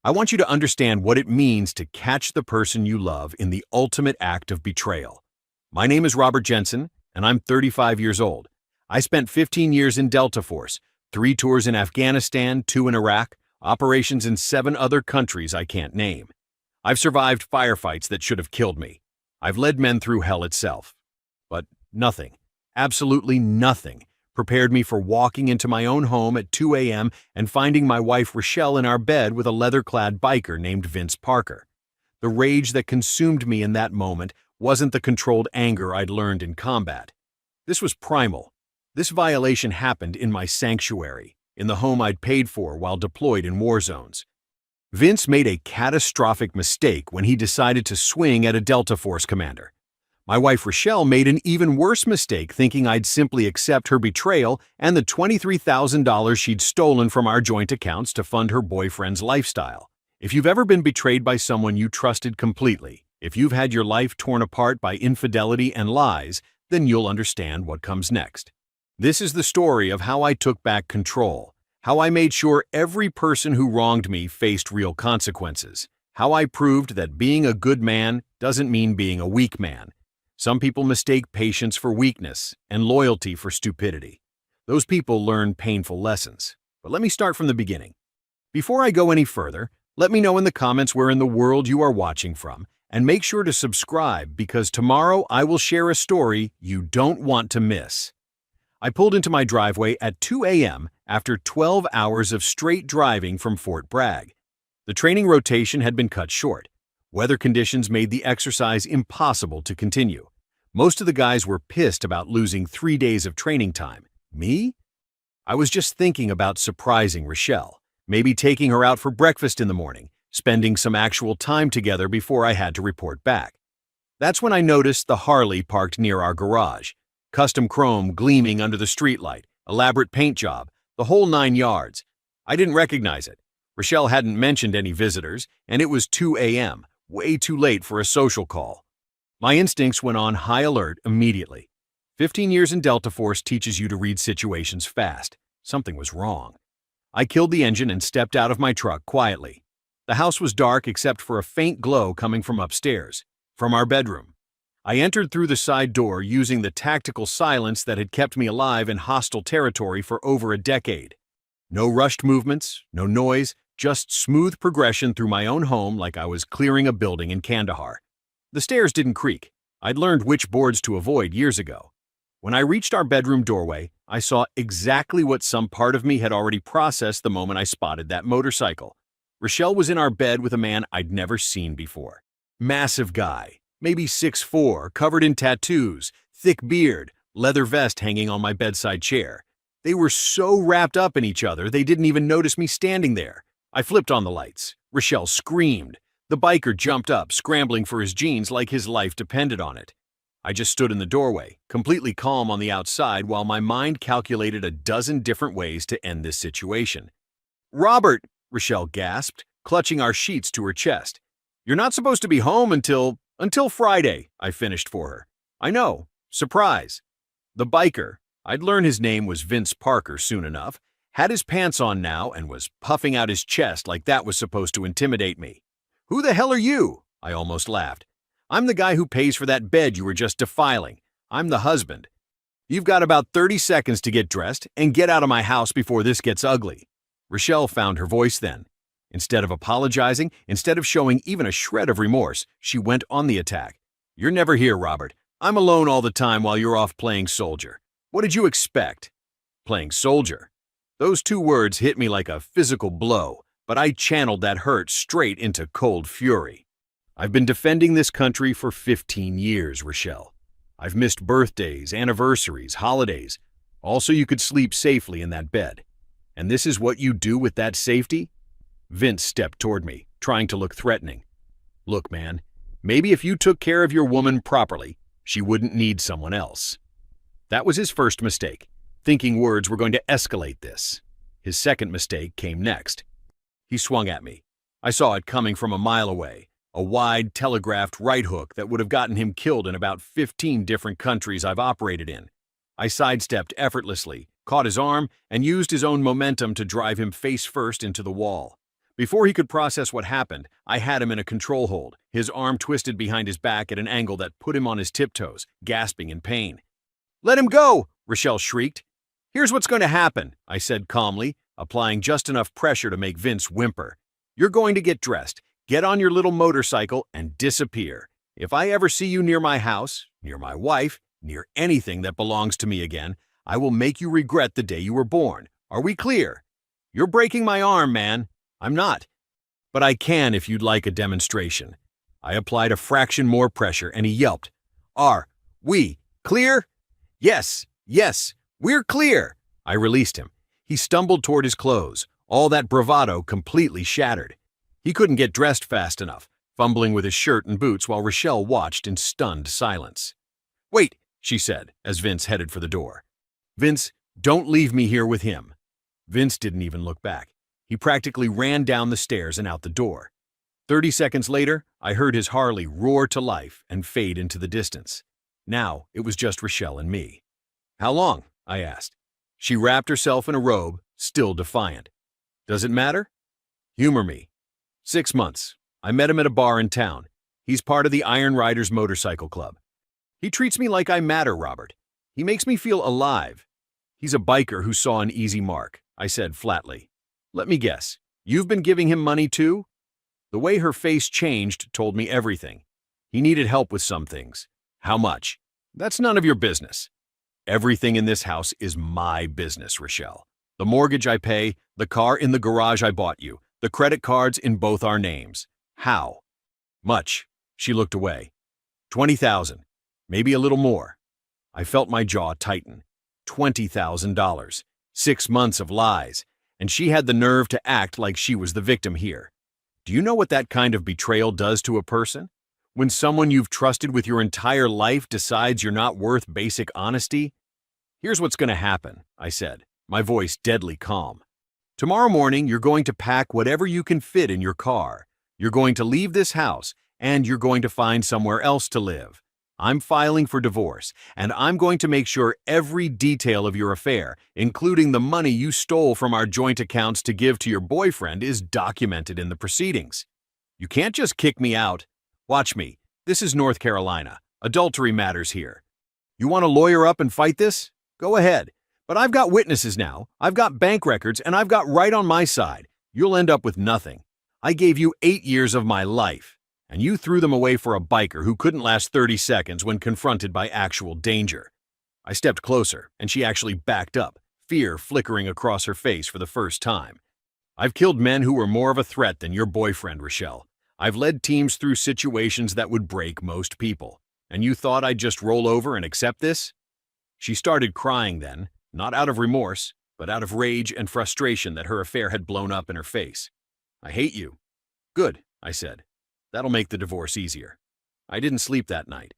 I want you to understand what it means to catch the person you love in the ultimate act of betrayal. My name is Robert Jensen, and I'm 35 years old. I spent 15 years in Delta Force, 3 tours in Afghanistan, 2 in Iraq, operations in 7 other countries I can't name. I've survived firefights that should have killed me. I've led men through hell itself. But nothing, absolutely nothing, prepared me for walking into my own home at 2 a.m. and finding my wife Rochelle in our bed with a leather-clad biker named Vince Parker. The rage that consumed me in that moment wasn't the controlled anger I'd learned in combat. This was primal. This violation happened in my sanctuary, in the home I'd paid for while deployed in war zones. Vince made a catastrophic mistake when he decided to swing at a Delta Force commander. My wife Rochelle made an even worse mistake thinking I'd simply accept her betrayal and the $23,000 she'd stolen from our joint accounts to fund her boyfriend's lifestyle. If you've ever been betrayed by someone you trusted completely, if you've had your life torn apart by infidelity and lies, then you'll understand what comes next. This is the story of how I took back control, how I made sure every person who wronged me faced real consequences, how I proved that being a good man doesn't mean being a weak man. Some people mistake patience for weakness and loyalty for stupidity. Those people learn painful lessons. But let me start from the beginning. Before I go any further, let me know in the comments where in the world you are watching from, and make sure to subscribe because tomorrow I will share a story you don't want to miss. I pulled into my driveway at 2 a.m. after 12 hours of straight driving from Fort Bragg. The training rotation had been cut short. Weather conditions made the exercise impossible to continue. Most of the guys were pissed about losing 3 days of training time. Me? I was just thinking about surprising Rochelle, maybe taking her out for breakfast in the morning, spending some actual time together before I had to report back. That's when I noticed the Harley parked near our garage. Custom chrome gleaming under the streetlight, elaborate paint job, the whole 9 yards. I didn't recognize it. Rochelle hadn't mentioned any visitors, and it was 2 a.m., way too late for a social call. My instincts went on high alert immediately. 15 years in Delta Force teaches you to read situations fast. Something was wrong. I killed the engine and stepped out of my truck quietly. The house was dark except for a faint glow coming from upstairs, from our bedroom. I entered through the side door using the tactical silence that had kept me alive in hostile territory for over a decade. No rushed movements, no noise, just smooth progression through my own home like I was clearing a building in Kandahar. The stairs didn't creak. I'd learned which boards to avoid years ago. When I reached our bedroom doorway, I saw exactly what some part of me had already processed the moment I spotted that motorcycle. Rochelle was in our bed with a man I'd never seen before. Massive guy, maybe 6'4", covered in tattoos, thick beard, leather vest hanging on my bedside chair. They were so wrapped up in each other they didn't even notice me standing there. I flipped on the lights. Rochelle screamed. The biker jumped up, scrambling for his jeans like his life depended on it. I just stood in the doorway, completely calm on the outside while my mind calculated a dozen different ways to end this situation. "Robert," Rochelle gasped, clutching our sheets to her chest. "You're not supposed to be home until Friday," I finished for her. "I know. Surprise." The biker, I'd learn his name was Vince Parker soon enough, had his pants on now and was puffing out his chest like that was supposed to intimidate me. "Who the hell are you?" I almost laughed. "I'm the guy who pays for that bed you were just defiling. I'm the husband. You've got about 30 seconds to get dressed and get out of my house before this gets ugly." Rochelle found her voice then. Instead of apologizing, instead of showing even a shred of remorse, she went on the attack. "You're never here, Robert. I'm alone all the time while you're off playing soldier. What did you expect?" Playing soldier. Those 2 words hit me like a physical blow, but I channeled that hurt straight into cold fury. "I've been defending this country for 15 years, Rochelle. I've missed birthdays, anniversaries, holidays, all so you could sleep safely in that bed. And this is what you do with that safety?" Vince stepped toward me, trying to look threatening. "Look, man, maybe if you took care of your woman properly, she wouldn't need someone else." That was his first mistake, thinking words were going to escalate this. His second mistake came next. He swung at me. I saw it coming from a mile away, a wide, telegraphed right hook that would have gotten him killed in about 15 different countries I've operated in. I sidestepped effortlessly, caught his arm, and used his own momentum to drive him face first into the wall. Before he could process what happened, I had him in a control hold, his arm twisted behind his back at an angle that put him on his tiptoes, gasping in pain. "Let him go!" Rochelle shrieked. "Here's what's going to happen," I said calmly, applying just enough pressure to make Vince whimper. "You're going to get dressed, get on your little motorcycle, and disappear. If I ever see you near my house, near my wife, near anything that belongs to me again, I will make you regret the day you were born. Are we clear? You're breaking my arm, man." "I'm not. But I can if you'd like a demonstration." I applied a fraction more pressure and he yelped. "Are we clear?" "Yes, yes, we're clear." I released him. He stumbled toward his clothes, all that bravado completely shattered. He couldn't get dressed fast enough, fumbling with his shirt and boots while Rochelle watched in stunned silence. "Wait," she said as Vince headed for the door. "Vince, don't leave me here with him." Vince didn't even look back. He practically ran down the stairs and out the door. 30 seconds later, I heard his Harley roar to life and fade into the distance. Now it was just Rochelle and me. "How long?" I asked. She wrapped herself in a robe, still defiant. "Does it matter?" "Humor me." 6 months. I met him at a bar in town. He's part of the Iron Riders Motorcycle Club. He treats me like I matter, Robert. He makes me feel alive. He's a biker who saw an easy mark, I said flatly. "Let me guess, you've been giving him money too?" The way her face changed told me everything. He needed help with some things. "How much?" "That's none of your business." "Everything in this house is my business, Rochelle. The mortgage I pay, the car in the garage I bought you, the credit cards in both our names. How?" "Much." She looked away. 20,000, maybe a little more. I felt my jaw tighten. $20,000. 6 months of lies. And she had the nerve to act like she was the victim here. Do you know what that kind of betrayal does to a person? When someone you've trusted with your entire life decides you're not worth basic honesty? "Here's what's going to happen," I said, my voice deadly calm. "Tomorrow morning, you're going to pack whatever you can fit in your car. You're going to leave this house, and you're going to find somewhere else to live. I'm filing for divorce, and I'm going to make sure every detail of your affair, including the money you stole from our joint accounts to give to your boyfriend, is documented in the proceedings. You can't just kick me out. Watch me. This is North Carolina. Adultery matters here. You want to lawyer up and fight this? Go ahead. But I've got witnesses now. I've got bank records, and I've got right on my side. You'll end up with nothing. I gave you 8 years of my life, and you threw them away for a biker who couldn't last 30 seconds when confronted by actual danger." I stepped closer, and she actually backed up, fear flickering across her face for the first time. "I've killed men who were more of a threat than your boyfriend, Rochelle. I've led teams through situations that would break most people. And you thought I'd just roll over and accept this?" She started crying then, not out of remorse, but out of rage and frustration that her affair had blown up in her face. "I hate you." "Good," I said. "That'll make the divorce easier." I didn't sleep that night.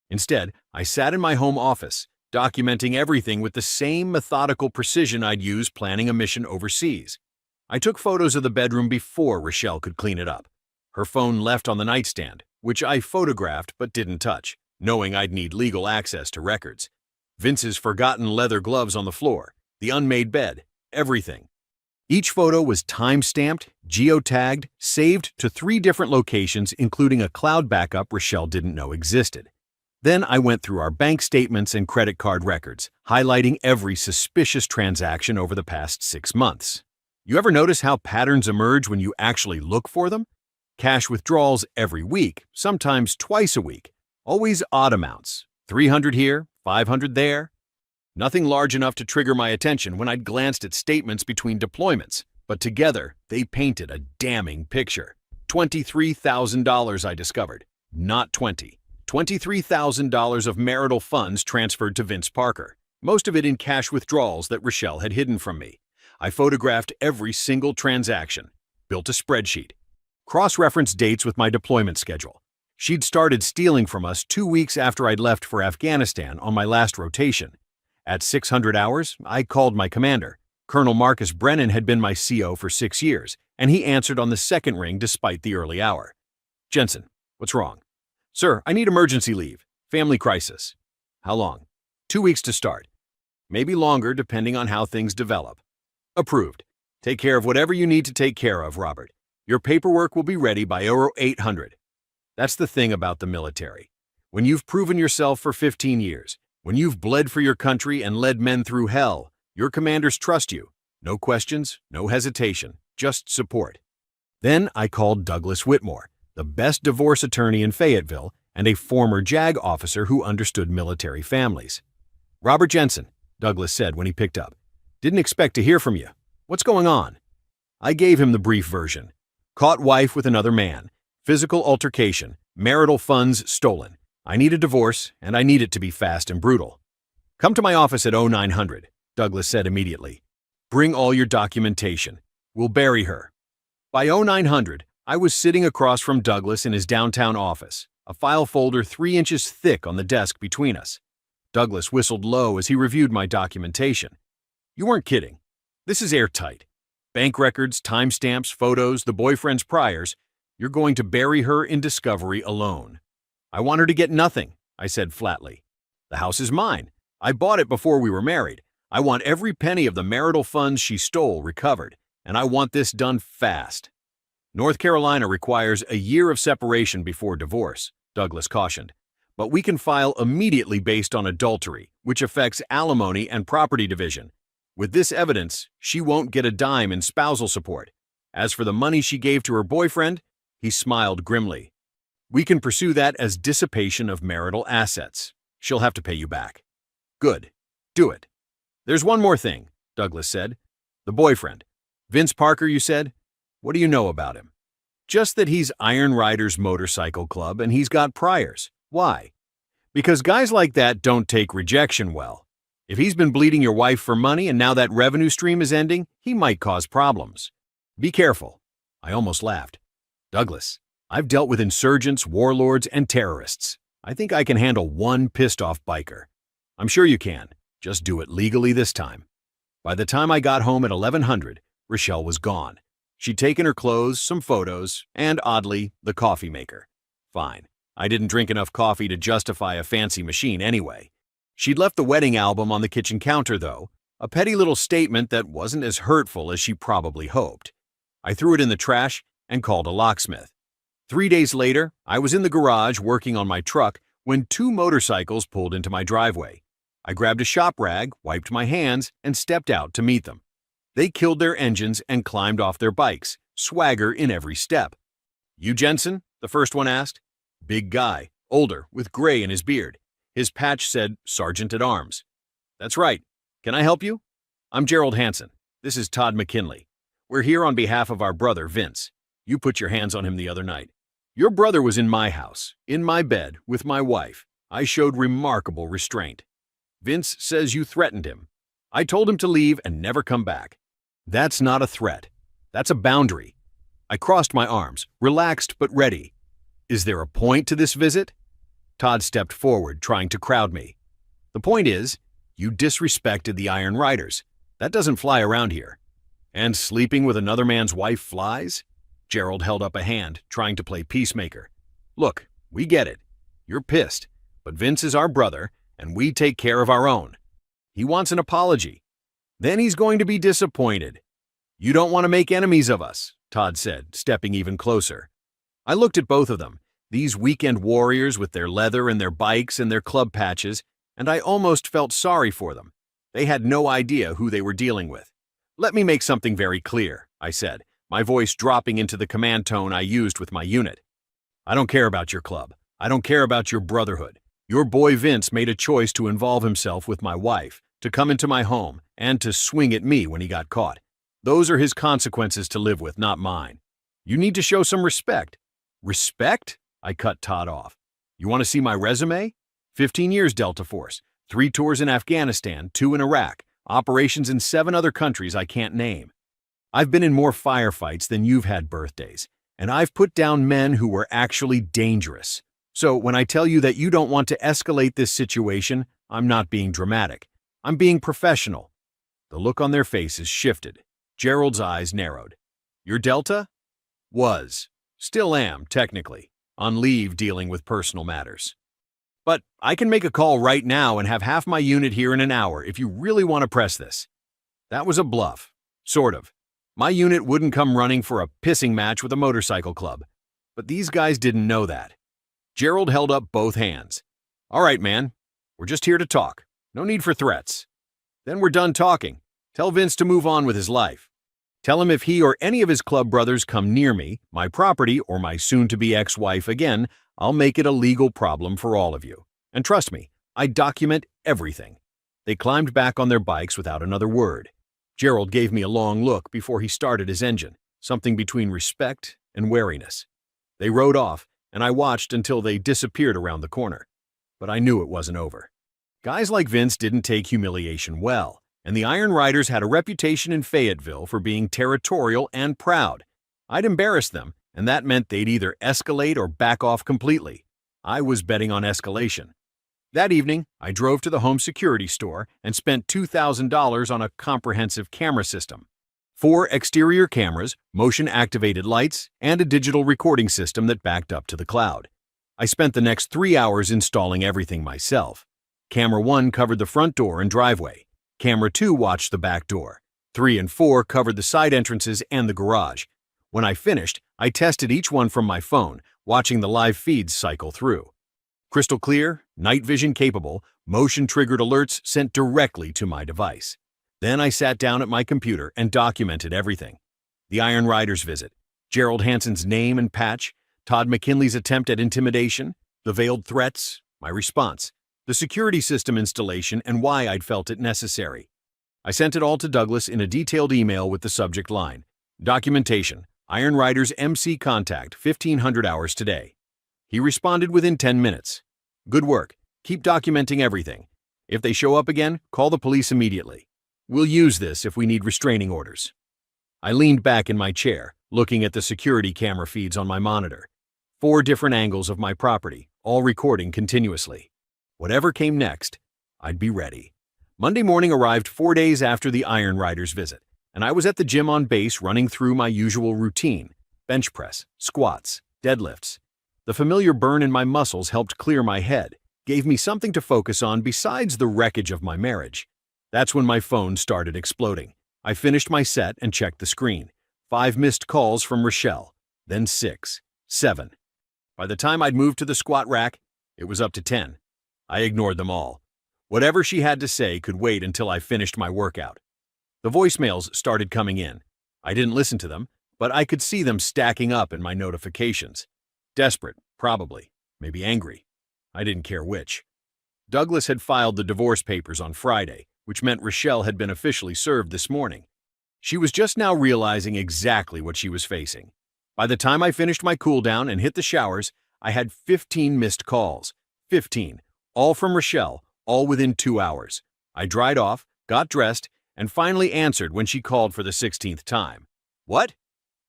Instead, I sat in my home office, documenting everything with the same methodical precision I'd use planning a mission overseas. I took photos of the bedroom before Rochelle could clean it up. Her phone left on the nightstand, which I photographed but didn't touch, knowing I'd need legal access to records. Vince's forgotten leather gloves on the floor, the unmade bed, everything. Each photo was time-stamped, geotagged, saved to 3 different locations, including a cloud backup Rochelle didn't know existed. Then I went through our bank statements and credit card records, highlighting every suspicious transaction over the past 6 months. You ever notice how patterns emerge when you actually look for them? Cash withdrawals every week, sometimes twice a week. Always odd amounts, 300 here, 500 there. Nothing large enough to trigger my attention when I'd glanced at statements between deployments, but together they painted a damning picture. $23,000 I discovered, not 20. $23,000 of marital funds transferred to Vince Parker, most of it in cash withdrawals that Rochelle had hidden from me. I photographed every single transaction, built a spreadsheet, cross-referenced dates with my deployment schedule. She'd started stealing from us 2 weeks after I'd left for Afghanistan on my last rotation. At 600 hours, I called my commander. Colonel Marcus Brennan had been my CO for 6 years, and he answered on the second ring despite the early hour. "Jensen, what's wrong?" "Sir, I need emergency leave. Family crisis." "How long?" 2 weeks to start. Maybe longer depending on how things develop." "Approved. Take care of whatever you need to take care of, Robert. Your paperwork will be ready by 0800. That's the thing about the military. When you've proven yourself for 15 years, when you've bled for your country and led men through hell, your commanders trust you. No questions, no hesitation, just support. Then I called Douglas Whitmore, the best divorce attorney in Fayetteville and a former JAG officer who understood military families. "Robert Jensen," Douglas said when he picked up. "Didn't expect to hear from you. What's going on?" I gave him the brief version. Caught wife with another man. Physical altercation. Marital funds stolen. I need a divorce, and I need it to be fast and brutal. "Come to my office at 0900, Douglas said immediately. "Bring all your documentation. We'll bury her." By 0900, I was sitting across from Douglas in his downtown office, a file folder 3 inches thick on the desk between us. Douglas whistled low as he reviewed my documentation. "You weren't kidding. This is airtight. Bank records, timestamps, photos, the boyfriend's priors. You're going to bury her in discovery alone." "I want her to get nothing," I said flatly. "The house is mine. I bought it before we were married. I want every penny of the marital funds she stole recovered, and I want this done fast." "North Carolina requires a year of separation before divorce," Douglas cautioned. "But we can file immediately based on adultery, which affects alimony and property division. With this evidence, she won't get a dime in spousal support. As for the money she gave to her boyfriend," he smiled grimly, "we can pursue that as dissipation of marital assets. She'll have to pay you back." "Good. Do it." "There's one more thing," Douglas said. "The boyfriend. Vince Parker, you said? What do you know about him?" "Just that he's Iron Riders Motorcycle Club and he's got priors." "Why?" "Because guys like that don't take rejection well. If he's been bleeding your wife for money and now that revenue stream is ending, he might cause problems. Be careful." I almost laughed. "Douglas, I've dealt with insurgents, warlords, and terrorists. I think I can handle one pissed-off biker." "I'm sure you can. Just do it legally this time." By the time I got home at 1100, Rochelle was gone. She'd taken her clothes, some photos, and, oddly, the coffee maker. Fine. I didn't drink enough coffee to justify a fancy machine anyway. She'd left the wedding album on the kitchen counter, though, a petty little statement that wasn't as hurtful as she probably hoped. I threw it in the trash and called a locksmith. 3 days later, I was in the garage working on my truck when 2 motorcycles pulled into my driveway. I grabbed a shop rag, wiped my hands, and stepped out to meet them. They killed their engines and climbed off their bikes, swagger in every step. "You Jensen?" the first one asked. Big guy, older, with gray in his beard. His patch said Sergeant at Arms. "That's right. Can I help you?" "I'm Gerald Hansen. This is Todd McKinley. We're here on behalf of our brother, Vince. You put your hands on him the other night. Your brother was in my house, in my bed, with my wife. I showed remarkable restraint. Vince says you threatened him. I told him to leave and never come back. That's not a threat. That's a boundary." I crossed my arms, relaxed but ready. "Is there a point to this visit?" Todd stepped forward, trying to crowd me. "The point is, you disrespected the Iron Riders. That doesn't fly around here. And sleeping with another man's wife flies?" Gerald held up a hand, trying to play peacemaker. "Look, we get it. You're pissed, but Vince is our brother, and we take care of our own. He wants an apology. Then he's going to be disappointed. You don't want to make enemies of us," Todd said, stepping even closer. I looked at both of them, these weekend warriors with their leather and their bikes and their club patches, and I almost felt sorry for them. They had no idea who they were dealing with. "Let me make something very clear," I said, my voice dropping into the command tone I used with my unit. "I don't care about your club. I don't care about your brotherhood. Your boy Vince made a choice to involve himself with my wife, to come into my home, and to swing at me when he got caught. Those are his consequences to live with, not mine. You need to show some respect." "Respect?" I cut Todd off. "You want to see my resume? 15 years Delta Force, 3 tours in Afghanistan, 2 in Iraq, operations in 7 other countries I can't name. I've been in more firefights than you've had birthdays, and I've put down men who were actually dangerous. So when I tell you that you don't want to escalate this situation, I'm not being dramatic. I'm being professional." The look on their faces shifted. Gerald's eyes narrowed. "You're Delta?" "Was. Still am, technically. On leave dealing with personal matters. But I can make a call right now and have half my unit here in an hour if you really want to press this." That was a bluff. Sort of. My unit wouldn't come running for a pissing match with a motorcycle club. But these guys didn't know that. Gerald held up both hands. All right, man. We're just here to talk. No need for threats. Then we're done talking. Tell Vince to move on with his life. Tell him if he or any of his club brothers come near me, my property, or my soon-to-be ex-wife again, I'll make it a legal problem for all of you. And trust me, I document everything. They climbed back on their bikes without another word. Gerald gave me a long look before he started his engine, something between respect and wariness. They rode off, and I watched until they disappeared around the corner. But I knew it wasn't over. Guys like Vince didn't take humiliation well, and the Iron Riders had a reputation in Fayetteville for being territorial and proud. I'd embarrass them, and that meant they'd either escalate or back off completely. I was betting on escalation. That evening, I drove to the home security store and spent $2,000 on a comprehensive camera system. 4 exterior cameras, motion-activated lights, and a digital recording system that backed up to the cloud. I spent the next 3 hours installing everything myself. Camera 1 covered the front door and driveway. Camera 2 watched the back door. 3 and 4 covered the side entrances and the garage. When I finished, I tested each one from my phone, watching the live feeds cycle through. Crystal clear, night vision capable, motion-triggered alerts sent directly to my device. Then I sat down at my computer and documented everything. The Iron Riders visit, Gerald Hansen's name and patch, Todd McKinley's attempt at intimidation, the veiled threats, my response, the security system installation, and why I'd felt it necessary. I sent it all to Douglas in a detailed email with the subject line, Documentation, Iron Riders MC contact, 1500 hours today. He responded within 10 minutes. Good work. Keep documenting everything. If they show up again, call the police immediately. We'll use this if we need restraining orders. I leaned back in my chair, looking at the security camera feeds on my monitor. 4 different angles of my property, all recording continuously. Whatever came next, I'd be ready. Monday morning arrived 4 days after the Iron Riders visit, and I was at the gym on base running through my usual routine: bench press, squats, deadlifts. The familiar burn in my muscles helped clear my head, gave me something to focus on besides the wreckage of my marriage. That's when my phone started exploding. I finished my set and checked the screen. 5 missed calls from Rochelle, then 6, 7. By the time I'd moved to the squat rack, it was up to 10. I ignored them all. Whatever she had to say could wait until I finished my workout. The voicemails started coming in. I didn't listen to them, but I could see them stacking up in my notifications. Desperate, probably, maybe angry. I didn't care which. Douglas had filed the divorce papers on Friday, which meant Rochelle had been officially served this morning. She was just now realizing exactly what she was facing. By the time I finished my cool-down and hit the showers, I had 15 missed calls. 15, all from Rochelle, all within 2 hours. I dried off, got dressed, and finally answered when she called for the 16th time. What?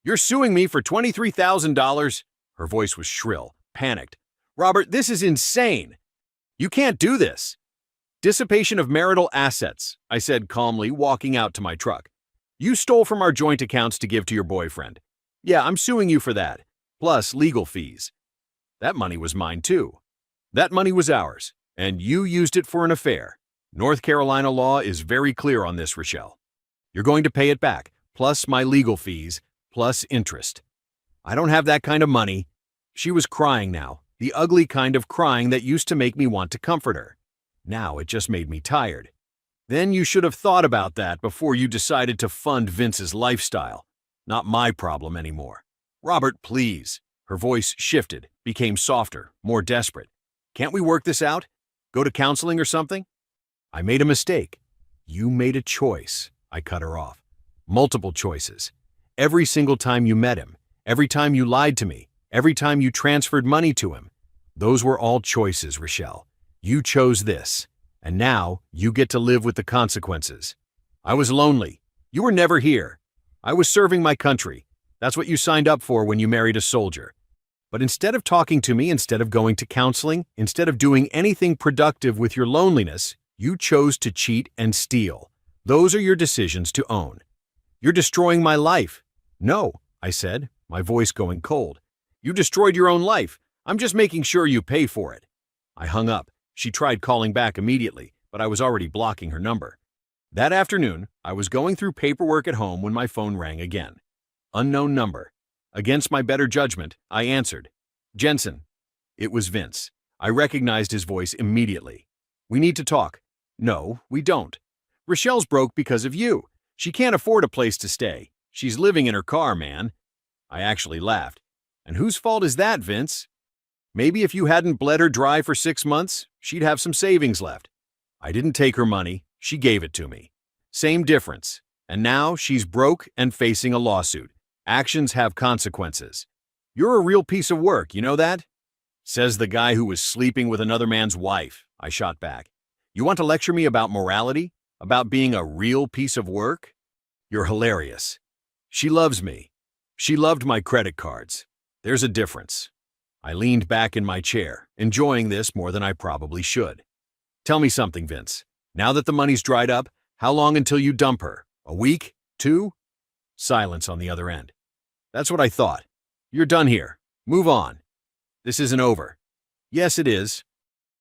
You're suing me for $23,000? Her voice was shrill, panicked. Robert, this is insane. You can't do this. Dissipation of marital assets, I said calmly, walking out to my truck. You stole from our joint accounts to give to your boyfriend. Yeah, I'm suing you for that, plus legal fees. That money was mine too. That money was ours, and you used it for an affair. North Carolina law is very clear on this, Rochelle. You're going to pay it back, plus my legal fees, plus interest. I don't have that kind of money. She was crying now, the ugly kind of crying that used to make me want to comfort her. Now it just made me tired. Then you should have thought about that before you decided to fund Vince's lifestyle. Not my problem anymore. Robert, please. Her voice shifted, became softer, more desperate. Can't we work this out? Go to counseling or something? I made a mistake. You made a choice. I cut her off. Multiple choices. Every single time you met him, every time you lied to me, every time you transferred money to him. Those were all choices, Rochelle. You chose this, and now you get to live with the consequences. I was lonely. You were never here. I was serving my country. That's what you signed up for when you married a soldier. But instead of talking to me, instead of going to counseling, instead of doing anything productive with your loneliness, you chose to cheat and steal. Those are your decisions to own. You're destroying my life. No, I said, my voice going cold. You destroyed your own life. I'm just making sure you pay for it. I hung up. She tried calling back immediately, but I was already blocking her number. That afternoon, I was going through paperwork at home when my phone rang again. Unknown number. Against my better judgment, I answered. Jensen. It was Vince. I recognized his voice immediately. We need to talk. No, we don't. Rochelle's broke because of you. She can't afford a place to stay. She's living in her car, man. I actually laughed. And whose fault is that, Vince? Maybe if you hadn't bled her dry for 6 months, she'd have some savings left. I didn't take her money. She gave it to me. Same difference. And now she's broke and facing a lawsuit. Actions have consequences. You're a real piece of work, you know that? Says the guy who was sleeping with another man's wife, I shot back. You want to lecture me about morality? About being a real piece of work? You're hilarious. She loves me. She loved my credit cards. There's a difference. I leaned back in my chair, enjoying this more than I probably should. Tell me something, Vince. Now that the money's dried up, how long until you dump her? A week? 2? Silence on the other end. That's what I thought. You're done here. Move on. This isn't over. Yes, it is.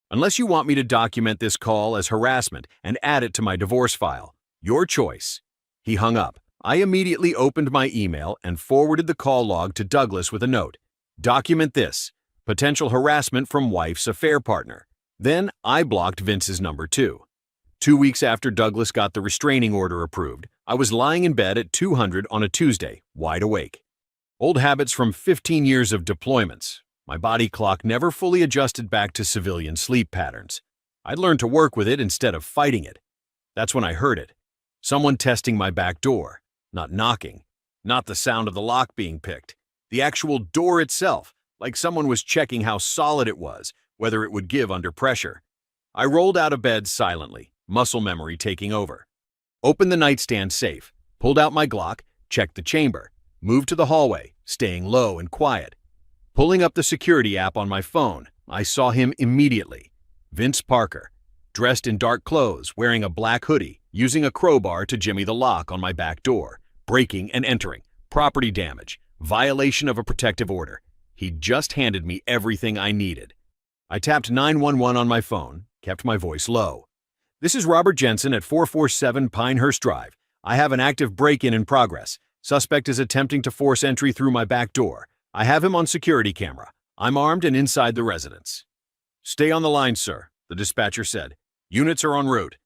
Unless you want me to document this call as harassment and add it to my divorce file. Your choice. He hung up. I immediately opened my email and forwarded the call log to Douglas with a note. Document this. Potential harassment from wife's affair partner. Then I blocked Vince's number too. 2 weeks after Douglas got the restraining order approved, I was lying in bed at 200 on a Tuesday, wide awake. Old habits from 15 years of deployments. My body clock never fully adjusted back to civilian sleep patterns. I'd learned to work with it instead of fighting it. That's when I heard it. Someone testing my back door. Not knocking. Not the sound of the lock being picked. The actual door itself, like someone was checking how solid it was, whether it would give under pressure. I rolled out of bed silently, muscle memory taking over. Opened the nightstand safe, pulled out my Glock, checked the chamber, moved to the hallway, staying low and quiet. Pulling up the security app on my phone, I saw him immediately. Vince Parker, dressed in dark clothes, wearing a black hoodie, using a crowbar to jimmy the lock on my back door, breaking and entering, property damage, violation of a protective order. He'd just handed me everything I needed. I tapped 911 on my phone, kept my voice low. This is Robert Jensen at 447 Pinehurst Drive. I have an active break-in in progress. Suspect is attempting to force entry through my back door. I have him on security camera. I'm armed and inside the residence. Stay on the line, sir, the dispatcher said. Units are en route.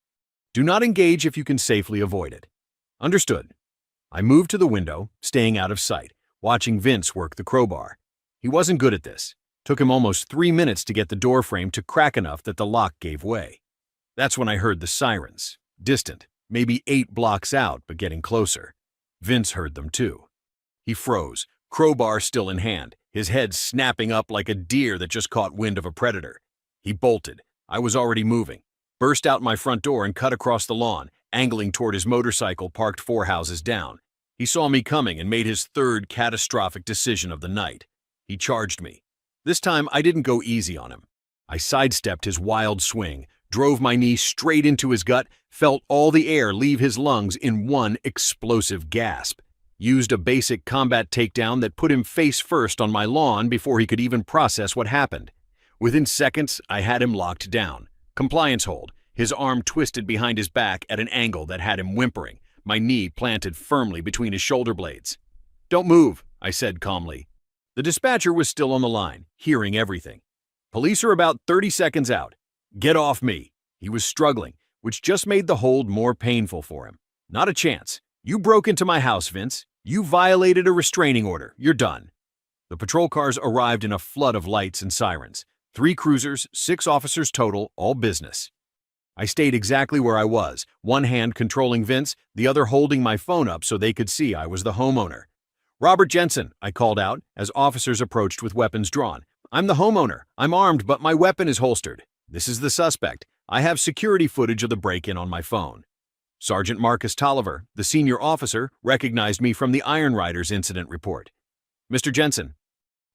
Do not engage if you can safely avoid it. Understood. I moved to the window, staying out of sight, watching Vince work the crowbar. He wasn't good at this. Took him almost 3 minutes to get the door frame to crack enough that the lock gave way. That's when I heard the sirens. Distant, maybe 8 blocks out, but getting closer. Vince heard them too. He froze, crowbar still in hand, his head snapping up like a deer that just caught wind of a predator. He bolted. I was already moving. Burst out my front door and cut across the lawn, angling toward his motorcycle parked 4 houses down. He saw me coming and made his third catastrophic decision of the night. He charged me. This time, I didn't go easy on him. I sidestepped his wild swing, drove my knee straight into his gut, felt all the air leave his lungs in one explosive gasp. Used a basic combat takedown that put him face first on my lawn before he could even process what happened. Within seconds, I had him locked down. Compliance hold, his arm twisted behind his back at an angle that had him whimpering, my knee planted firmly between his shoulder blades. Don't move, I said calmly. The dispatcher was still on the line, hearing everything. Police are about 30 seconds out. Get off me. He was struggling, which just made the hold more painful for him. Not a chance. You broke into my house, Vince. You violated a restraining order. You're done. The patrol cars arrived in a flood of lights and sirens. 3 cruisers, 6 officers total, all business. I stayed exactly where I was, one hand controlling Vince, the other holding my phone up so they could see I was the homeowner. Robert Jensen, I called out as officers approached with weapons drawn. I'm the homeowner. I'm armed, but my weapon is holstered. This is the suspect. I have security footage of the break-in on my phone. Sergeant Marcus Tolliver, the senior officer, recognized me from the Iron Riders incident report. Mr. Jensen,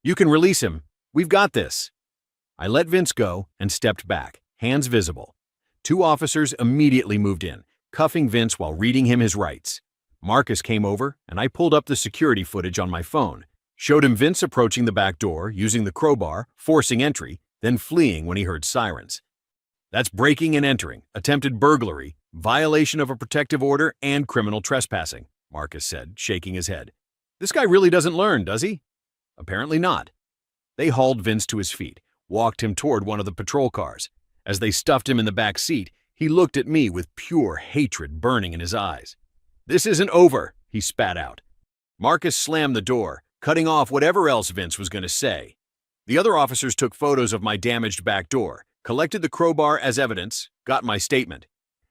you can release him. We've got this. I let Vince go and stepped back, hands visible. 2 officers immediately moved in, cuffing Vince while reading him his rights. Marcus came over, and I pulled up the security footage on my phone, showed him Vince approaching the back door, using the crowbar, forcing entry, then fleeing when he heard sirens. That's breaking and entering, attempted burglary, Violation of a protective order and criminal trespassing, Marcus said, shaking his head. This guy really doesn't learn, does he? Apparently not. They hauled Vince to his feet, walked him toward one of the patrol cars. As they stuffed him in the back seat, he looked at me with pure hatred burning in his eyes. "This isn't over," he spat out. Marcus slammed the door, cutting off whatever else Vince was going to say. The other officers took photos of my damaged back door, collected the crowbar as evidence, got my statement.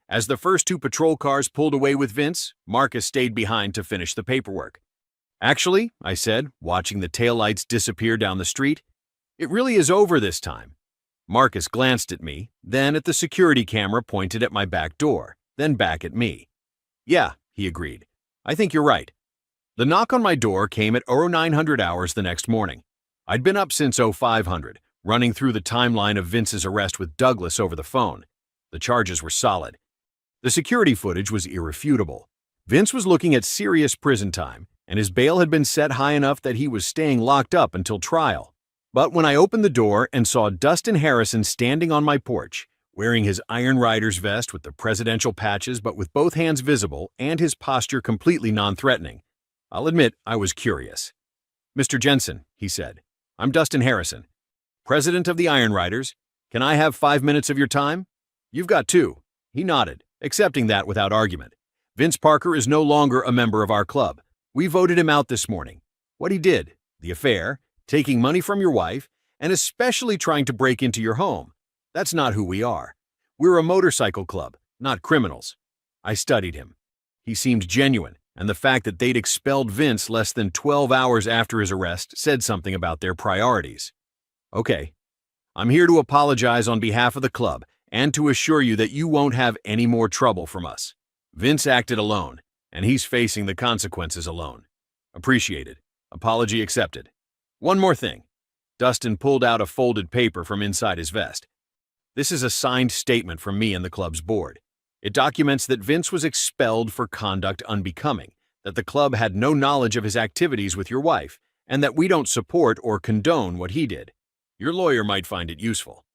As the first two patrol cars pulled away with Vince, Marcus stayed behind to finish the paperwork. "Actually," I said, watching the taillights disappear down the street, "it really is over this time." Marcus glanced at me, then at the security camera pointed at my back door, then back at me. "Yeah," he agreed. "I think you're right." The knock on my door came at 0900 hours the next morning. I'd been up since 0500, running through the timeline of Vince's arrest with Douglas over the phone. The charges were solid. The security footage was irrefutable. Vince was looking at serious prison time, and his bail had been set high enough that he was staying locked up until trial. But when I opened the door and saw Dustin Harrison standing on my porch, wearing his Iron Rider's vest with the presidential patches but with both hands visible and his posture completely non-threatening, I'll admit I was curious. "Mr. Jensen," he said, "I'm Dustin Harrison, president of the Iron Riders. Can I have 5 minutes of your time?" "You've got 2. He nodded, accepting that without argument. "Vince Parker is no longer a member of our club. We voted him out this morning. What he did, the affair, taking money from your wife, and especially trying to break into your home. That's not who we are. We're a motorcycle club, not criminals." I studied him. He seemed genuine, and the fact that they'd expelled Vince less than 12 hours after his arrest said something about their priorities. "Okay, I'm here to apologize on behalf of the club and to assure you that you won't have any more trouble from us. Vince acted alone, and he's facing the consequences alone. Appreciated. Apology accepted. One more thing." Dustin pulled out a folded paper from inside his vest. "This is a signed statement from me and the club's board. It documents that Vince was expelled for conduct unbecoming, that the club had no knowledge of his activities with your wife, and that we don't support or condone what he did. Your lawyer might find it useful."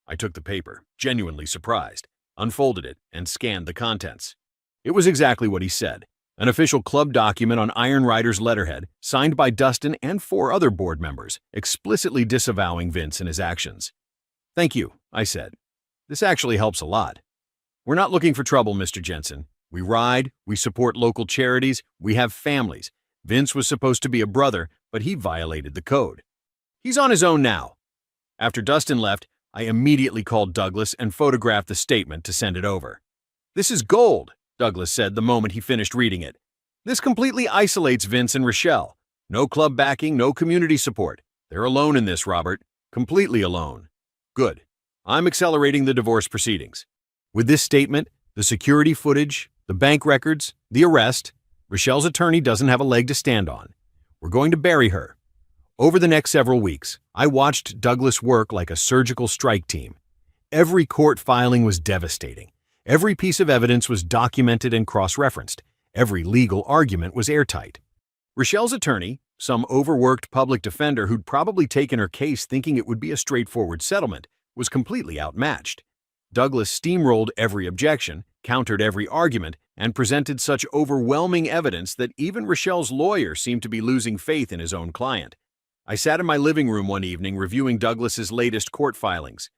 I took the paper, genuinely surprised, unfolded it, and scanned the contents. It was exactly what he said. An official club document on Iron Rider's letterhead, signed by Dustin and 4 other board members, explicitly disavowing Vince and his actions. "Thank you," I said. "This actually helps a lot. We're not looking for trouble, Mr. Jensen. We ride, we support local charities, we have families. Vince was supposed to be a brother, but he violated the code. He's on his own now." After Dustin left, I immediately called Douglas and photographed the statement to send it over. "This is gold," Douglas said the moment he finished reading it. "This completely isolates Vince and Rochelle. No club backing, no community support. They're alone in this, Robert. Completely alone." "Good. I'm accelerating the divorce proceedings. With this statement, the security footage, the bank records, the arrest, Rochelle's attorney doesn't have a leg to stand on. We're going to bury her." Over the next several weeks, I watched Douglas work like a surgical strike team. Every court filing was devastating. Every piece of evidence was documented and cross-referenced. Every legal argument was airtight. Rochelle's attorney, some overworked public defender who'd probably taken her case thinking it would be a straightforward settlement, was completely outmatched. Douglas steamrolled every objection, countered every argument, and presented such overwhelming evidence that even Rochelle's lawyer seemed to be losing faith in his own client. I sat in my living room one evening reviewing Douglas's latest court filings.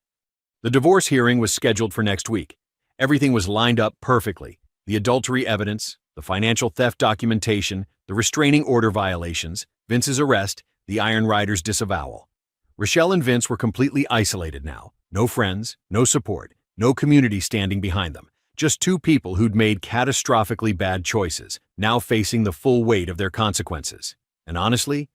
The divorce hearing was scheduled for next week. Everything was lined up perfectly. The adultery evidence, the financial theft documentation, the restraining order violations, Vince's arrest, the Iron Rider's disavowal. Rochelle and Vince were completely isolated now. No friends, no support, no community standing behind them. Just 2 people who'd made catastrophically bad choices, now facing the full weight of their consequences. And honestly,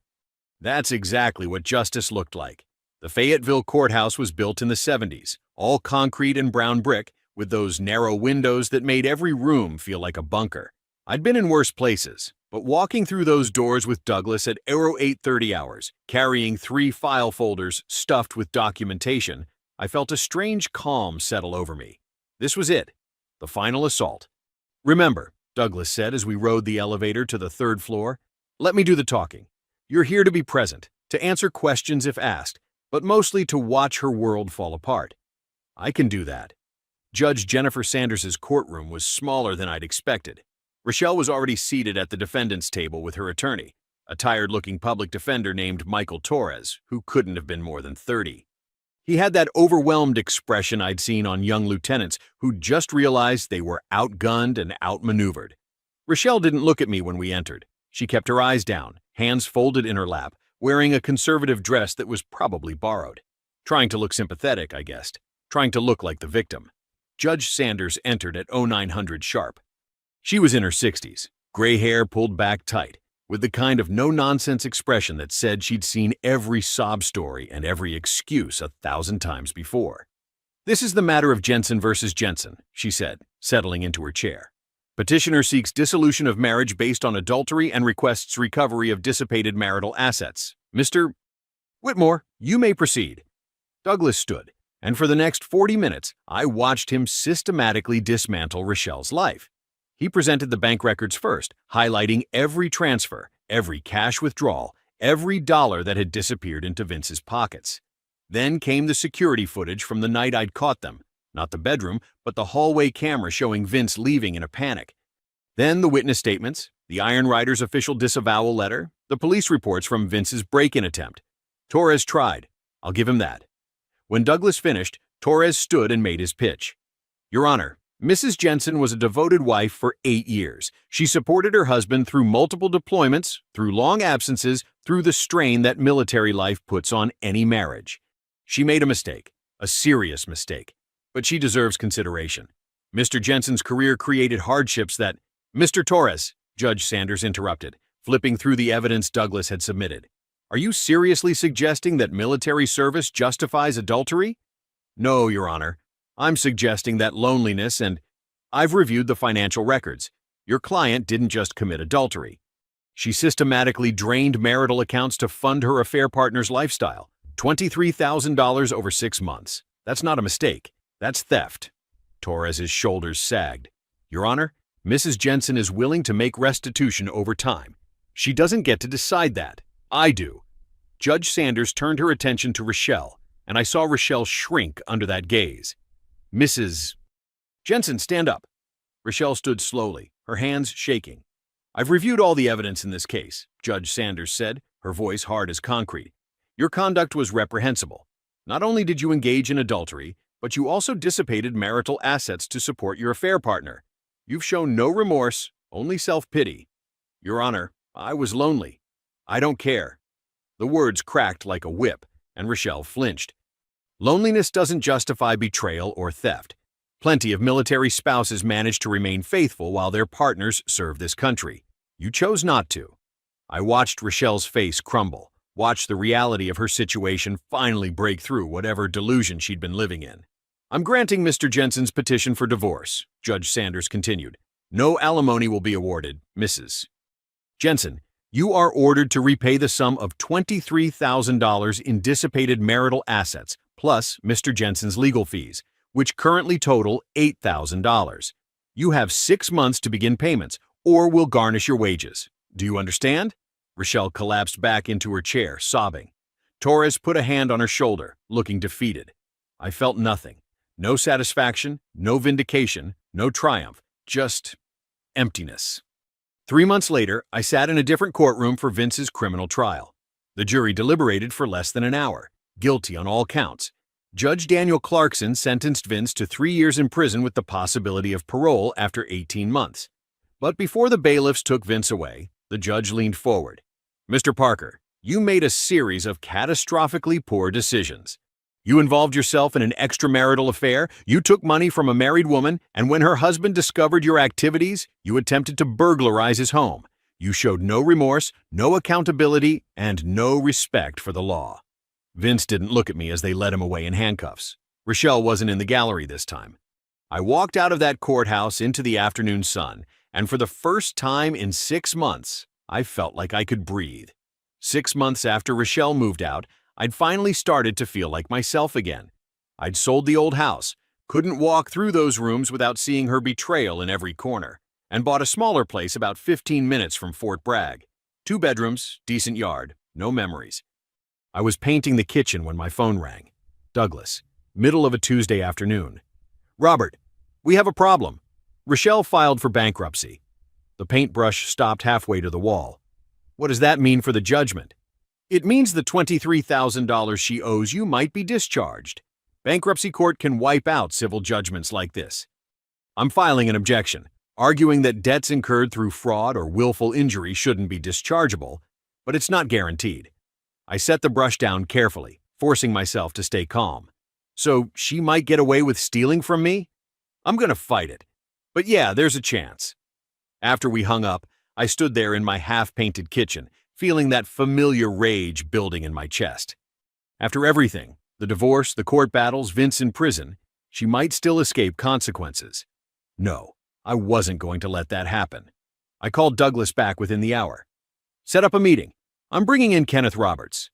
that's exactly what justice looked like. The Fayetteville courthouse was built in the 70s, all concrete and brown brick, with those narrow windows that made every room feel like a bunker. I'd been in worse places, but walking through those doors with Douglas at 0830 hours, carrying 3 file folders stuffed with documentation, I felt a strange calm settle over me. This was it, the final assault. "Remember," Douglas said as we rode the elevator to the 3rd floor, "let me do the talking. You're here to be present, to answer questions if asked, but mostly to watch her world fall apart. I can do that." Judge Jennifer Sanders's courtroom was smaller than I'd expected. Rochelle was already seated at the defendant's table with her attorney, a tired-looking public defender named Michael Torres, who couldn't have been more than 30. He had that overwhelmed expression I'd seen on young lieutenants who just realized they were outgunned and outmaneuvered. Rochelle didn't look at me when we entered. She kept her eyes down, hands folded in her lap, wearing a conservative dress that was probably borrowed. Trying to look sympathetic, I guessed. Trying to look like the victim. Judge Sanders entered at 0900 sharp. She was in her 60s, gray hair pulled back tight, with the kind of no-nonsense expression that said she'd seen every sob story and every excuse 1,000 times before. "This is the matter of Jensen versus Jensen," she said, settling into her chair. "Petitioner seeks dissolution of marriage based on adultery and requests recovery of dissipated marital assets. Mr. Whitmore, you may proceed." Douglas stood, and for the next 40 minutes, I watched him systematically dismantle Rochelle's life. He presented the bank records first, highlighting every transfer, every cash withdrawal, every dollar that had disappeared into Vince's pockets. Then came the security footage from the night I'd caught them, not the bedroom, but the hallway camera showing Vince leaving in a panic. Then the witness statements, the Iron Rider's official disavowal letter, the police reports from Vince's break-in attempt. Torres tried. I'll give him that. When Douglas finished, Torres stood and made his pitch. "Your Honor, Mrs. Jensen was a devoted wife for 8 years. She supported her husband through multiple deployments, through long absences, through the strain that military life puts on any marriage. She made a mistake, a serious mistake, but she deserves consideration. Mr. Jensen's career created hardships that—" "Mr. Torres," Judge Sanders interrupted, flipping through the evidence Douglas had submitted. "Are you seriously suggesting that military service justifies adultery?" "No, Your Honor. I'm suggesting that loneliness and— I've reviewed the financial records. Your client didn't just commit adultery. She systematically drained marital accounts to fund her affair partner's lifestyle. $23,000 over 6 months. That's not a mistake. That's theft." Torres's shoulders sagged. "Your Honor, Mrs. Jensen is willing to make restitution over time. She doesn't get to decide that. I do." Judge Sanders turned her attention to Rochelle, and I saw Rochelle shrink under that gaze. "Mrs. Jensen, stand up." Rochelle stood slowly, her hands shaking. "I've reviewed all the evidence in this case," Judge Sanders said, her voice hard as concrete. "Your conduct was reprehensible. Not only did you engage in adultery, but you also dissipated marital assets to support your affair partner. You've shown no remorse, only self-pity. Your Honor, I was lonely. I don't care." The words cracked like a whip, and Rochelle flinched. Loneliness doesn't justify betrayal or theft. Plenty of military spouses manage to remain faithful while their partners serve this country. You chose not to. I watched Rochelle's face crumble, watched the reality of her situation finally break through whatever delusion she'd been living in. "I'm granting Mr. Jensen's petition for divorce," Judge Sanders continued. "No alimony will be awarded, Mrs. Jensen. You are ordered to repay the sum of $23,000 in dissipated marital assets, plus Mr. Jensen's legal fees, which currently total $8,000. You have 6 months to begin payments, or we'll garnish your wages. Do you understand?" Rochelle collapsed back into her chair, sobbing. Torres put a hand on her shoulder, looking defeated. I felt nothing. No satisfaction, no vindication, no triumph, just emptiness. 3 months later, I sat in a different courtroom for Vince's criminal trial. The jury deliberated for less than an hour, guilty on all counts. Judge Daniel Clarkson sentenced Vince to 3 years in prison with the possibility of parole after 18 months. But before the bailiffs took Vince away, the judge leaned forward. "Mr. Parker, you made a series of catastrophically poor decisions. You involved yourself in an extramarital affair, you took money from a married woman, and when her husband discovered your activities, you attempted to burglarize his home. You showed no remorse, no accountability, and no respect for the law." Vince didn't look at me as they led him away in handcuffs. Rochelle wasn't in the gallery this time. I walked out of that courthouse into the afternoon sun, and for the first time in 6 months, I felt like I could breathe. 6 months after Rochelle moved out, I'd finally started to feel like myself again. I'd sold the old house, couldn't walk through those rooms without seeing her betrayal in every corner, and bought a smaller place about 15 minutes from Fort Bragg. 2 bedrooms, decent yard, no memories. I was painting the kitchen when my phone rang. Douglas, middle of a Tuesday afternoon. Robert, we have a problem. Rochelle filed for bankruptcy. The paintbrush stopped halfway to the wall. What does that mean for the judgment? It means the $23,000 she owes you might be discharged. Bankruptcy court can wipe out civil judgments like this. I'm filing an objection, arguing that debts incurred through fraud or willful injury shouldn't be dischargeable, but it's not guaranteed. I set the brush down carefully, forcing myself to stay calm. So she might get away with stealing from me? I'm going to fight it. But yeah, there's a chance. After we hung up, I stood there in my half-painted kitchen, feeling that familiar rage building in my chest. After everything, the divorce, the court battles, Vince in prison, she might still escape consequences. No, I wasn't going to let that happen. I called Douglas back within the hour. Set up a meeting. I'm bringing in Kenneth Roberts.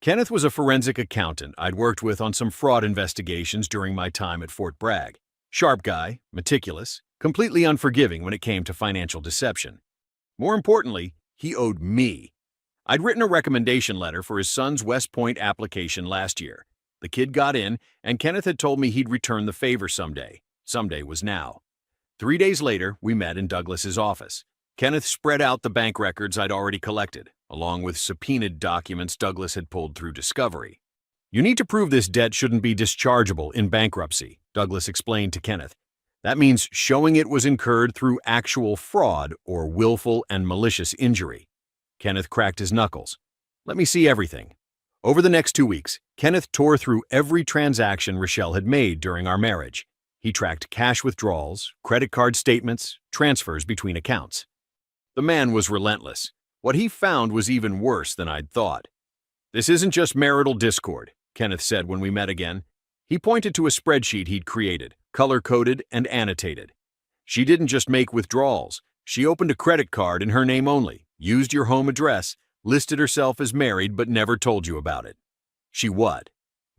Kenneth was a forensic accountant I'd worked with on some fraud investigations during my time at Fort Bragg. Sharp guy, meticulous, completely unforgiving when it came to financial deception. More importantly, he owed me. I'd written a recommendation letter for his son's West Point application last year. The kid got in, and Kenneth had told me he'd return the favor someday. Someday was now. 3 days later, we met in Douglas's office. Kenneth spread out the bank records I'd already collected, along with subpoenaed documents Douglas had pulled through discovery. You need to prove this debt shouldn't be dischargeable in bankruptcy, Douglas explained to Kenneth. That means showing it was incurred through actual fraud or willful and malicious injury. Kenneth cracked his knuckles. Let me see everything. Over the next 2 weeks, Kenneth tore through every transaction Rochelle had made during our marriage. He tracked cash withdrawals, credit card statements, transfers between accounts. The man was relentless. What he found was even worse than I'd thought. This isn't just marital discord, Kenneth said when we met again. He pointed to a spreadsheet he'd created, color-coded and annotated. She didn't just make withdrawals. She opened a credit card in her name only, used your home address, listed herself as married but never told you about it. She what?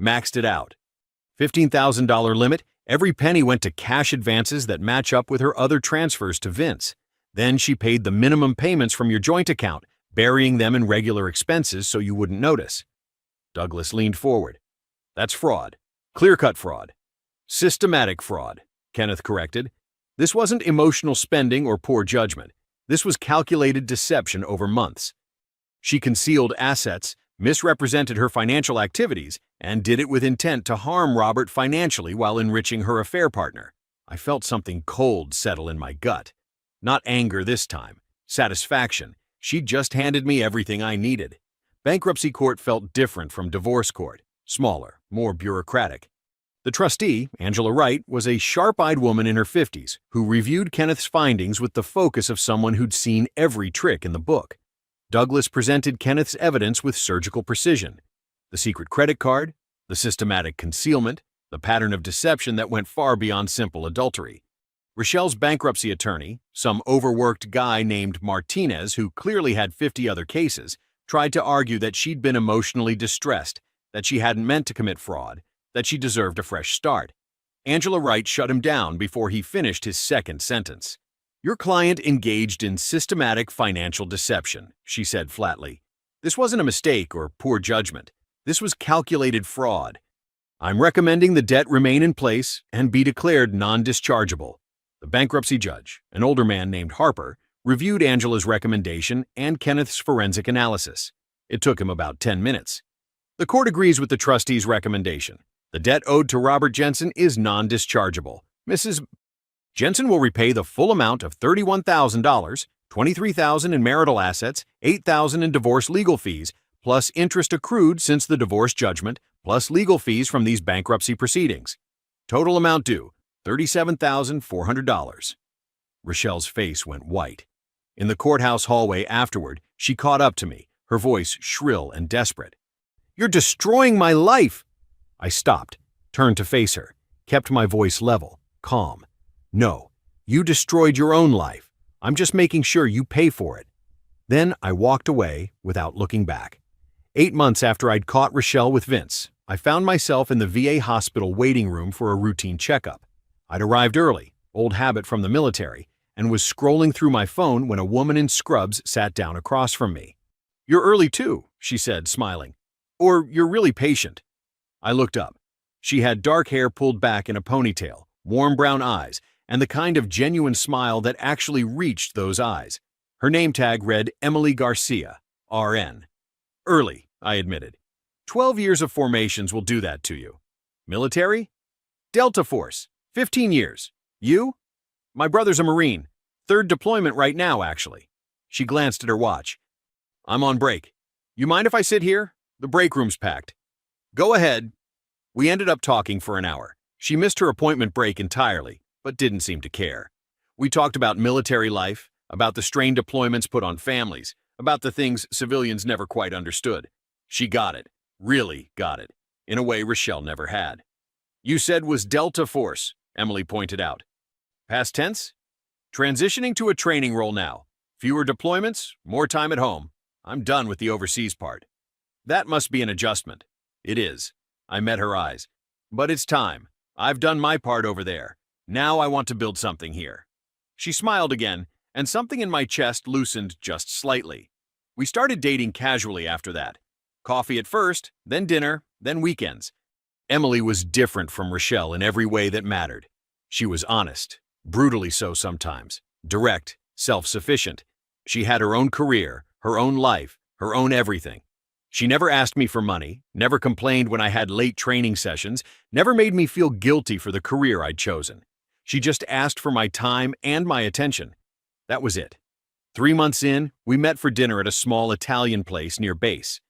Maxed it out. $15,000 limit, every penny went to cash advances that match up with her other transfers to Vince. Then she paid the minimum payments from your joint account, burying them in regular expenses so you wouldn't notice. Douglas leaned forward. That's fraud. Clear-cut fraud. Systematic fraud, Kenneth corrected. This wasn't emotional spending or poor judgment. This was calculated deception over months. She concealed assets, misrepresented her financial activities, and did it with intent to harm Robert financially while enriching her affair partner. I felt something cold settle in my gut. Not anger this time. Satisfaction. She'd just handed me everything I needed. Bankruptcy court felt different from divorce court. Smaller, more bureaucratic. The trustee, Angela Wright, was a sharp-eyed woman in her 50s who reviewed Kenneth's findings with the focus of someone who'd seen every trick in the book. Douglas presented Kenneth's evidence with surgical precision. The secret credit card, the systematic concealment, the pattern of deception that went far beyond simple adultery. Rochelle's bankruptcy attorney, some overworked guy named Martinez who clearly had 50 other cases, tried to argue that she'd been emotionally distressed, that she hadn't meant to commit fraud, that she deserved a fresh start. Angela Wright shut him down before he finished his second sentence. Your client engaged in systematic financial deception, she said flatly. This wasn't a mistake or poor judgment. This was calculated fraud. I'm recommending the debt remain in place and be declared non-dischargeable. The bankruptcy judge, an older man named Harper, reviewed Angela's recommendation and Kenneth's forensic analysis. It took him about 10 minutes. The court agrees with the trustee's recommendation. The debt owed to Robert Jensen is non-dischargeable. Mrs. Jensen will repay the full amount of $31,000, $23,000 in marital assets, $8,000 in divorce legal fees, plus interest accrued since the divorce judgment, plus legal fees from these bankruptcy proceedings. Total amount due, $37,400. Rochelle's face went white. In the courthouse hallway afterward, she caught up to me, her voice shrill and desperate. You're destroying my life! I stopped, turned to face her, kept my voice level, calm. No, you destroyed your own life. I'm just making sure you pay for it. Then I walked away without looking back. 8 months after I'd caught Rochelle with Vince, I found myself in the VA hospital waiting room for a routine checkup. I'd arrived early, old habit from the military, and was scrolling through my phone when a woman in scrubs sat down across from me. You're early too, she said, smiling. Or you're really patient. I looked up. She had dark hair pulled back in a ponytail, warm brown eyes, and the kind of genuine smile that actually reached those eyes. Her name tag read Emily Garcia, RN. Early, I admitted. 12 years of formations will do that to you. Military? Delta Force, 15 years. You? My brother's a Marine. Third deployment right now, actually. She glanced at her watch. I'm on break. You mind if I sit here? The break room's packed. Go ahead. We ended up talking for an hour. She missed her appointment break entirely, but didn't seem to care. We talked about military life, about the strain deployments put on families, about the things civilians never quite understood. She got it, really got it, in a way Rochelle never had. You said was Delta Force, Emily pointed out. Past tense? Transitioning to a training role now. Fewer deployments, more time at home. I'm done with the overseas part. That must be an adjustment. It is. I met her eyes. But it's time. I've done my part over there. Now I want to build something here. She smiled again, and something in my chest loosened just slightly. We started dating casually after that. Coffee at first, then dinner, then weekends. Emily was different from Rochelle in every way that mattered. She was honest, brutally so sometimes, direct, self-sufficient. She had her own career, her own life, her own everything. She never asked me for money, never complained when I had late training sessions, never made me feel guilty for the career I'd chosen. She just asked for my time and my attention. That was it. 3 months in, we met for dinner at a small Italian place near base.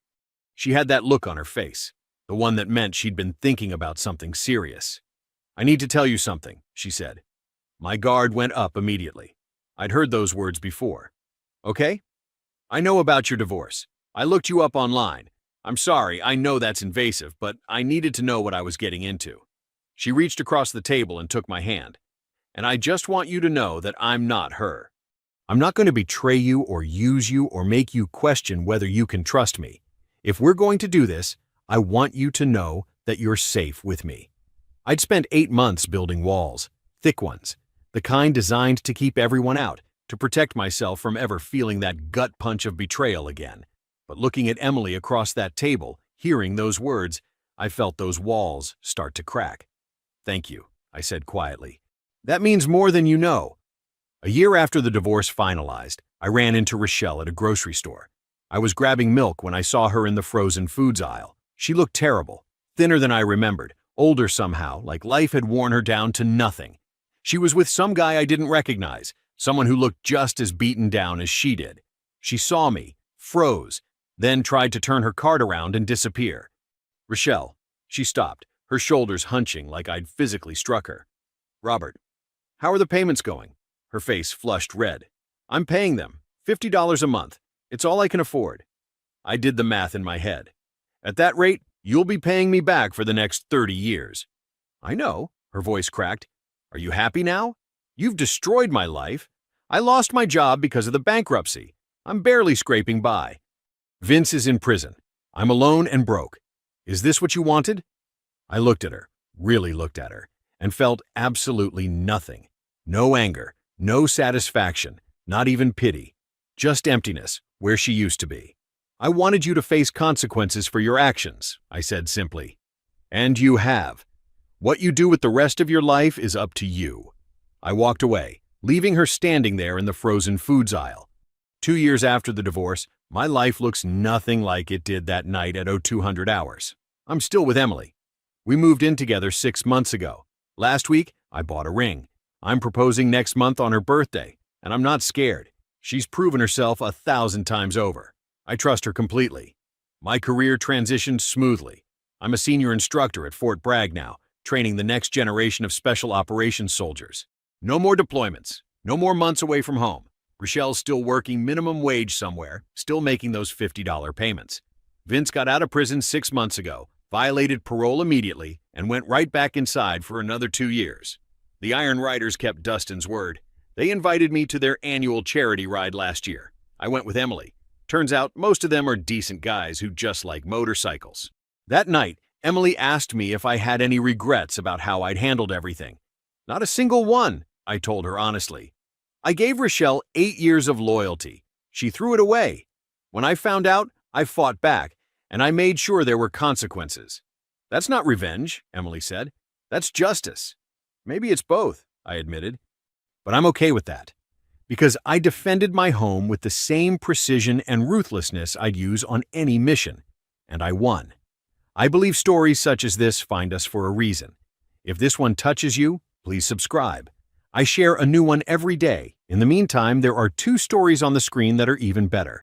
She had that look on her face, the one that meant she'd been thinking about something serious. I need to tell you something, she said. My guard went up immediately. I'd heard those words before. Okay? I know about your divorce. I looked you up online. I'm sorry, I know that's invasive, but I needed to know what I was getting into. She reached across the table and took my hand. And I just want you to know that I'm not her. I'm not going to betray you or use you or make you question whether you can trust me. If we're going to do this, I want you to know that you're safe with me. I'd spent 8 months building walls, thick ones, the kind designed to keep everyone out, to protect myself from ever feeling that gut punch of betrayal again. But looking at Emily across that table, hearing those words, I felt those walls start to crack. Thank you, I said quietly. That means more than you know. A year after the divorce finalized, I ran into Rochelle at a grocery store. I was grabbing milk when I saw her in the frozen foods aisle. She looked terrible, thinner than I remembered, older somehow, like life had worn her down to nothing. She was with some guy I didn't recognize, someone who looked just as beaten down as she did. She saw me, froze, then tried to turn her cart around and disappear. Rochelle, she stopped, her shoulders hunching like I'd physically struck her. Robert, how are the payments going? Her face flushed red. I'm paying them, $50 a month. It's all I can afford. I did the math in my head. At that rate, you'll be paying me back for the next 30 years. I know, her voice cracked. Are you happy now? You've destroyed my life. I lost my job because of the bankruptcy. I'm barely scraping by. Vince is in prison. I'm alone and broke. Is this what you wanted? I looked at her, really looked at her, and felt absolutely nothing. No anger, no satisfaction, not even pity. Just emptiness, where she used to be. I wanted you to face consequences for your actions, I said simply. And you have. What you do with the rest of your life is up to you. I walked away, leaving her standing there in the frozen foods aisle. 2 years after the divorce, my life looks nothing like it did that night at 0200 hours. I'm still with Emily. We moved in together 6 months ago. Last week, I bought a ring. I'm proposing next month on her birthday, and I'm not scared. She's proven herself 1,000 times over. I trust her completely. My career transitioned smoothly. I'm a senior instructor at Fort Bragg now, training the next generation of special operations soldiers. No more deployments, no more months away from home. Rochelle's still working minimum wage somewhere, still making those $50 payments. Vince got out of prison 6 months ago, violated parole immediately, and went right back inside for another 2 years. The Iron Riders kept Dustin's word. They invited me to their annual charity ride last year. I went with Emily. Turns out most of them are decent guys who just like motorcycles. That night, Emily asked me if I had any regrets about how I'd handled everything. Not a single one, I told her honestly. I gave Rochelle 8 years of loyalty. She threw it away. When I found out, I fought back, and I made sure there were consequences. That's not revenge, Emily said. That's justice. Maybe it's both, I admitted. But I'm okay with that, because I defended my home with the same precision and ruthlessness I'd use on any mission, and I won. I believe stories such as this find us for a reason. If this one touches you, please subscribe. I share a new one every day. In the meantime, there are 2 stories on the screen that are even better.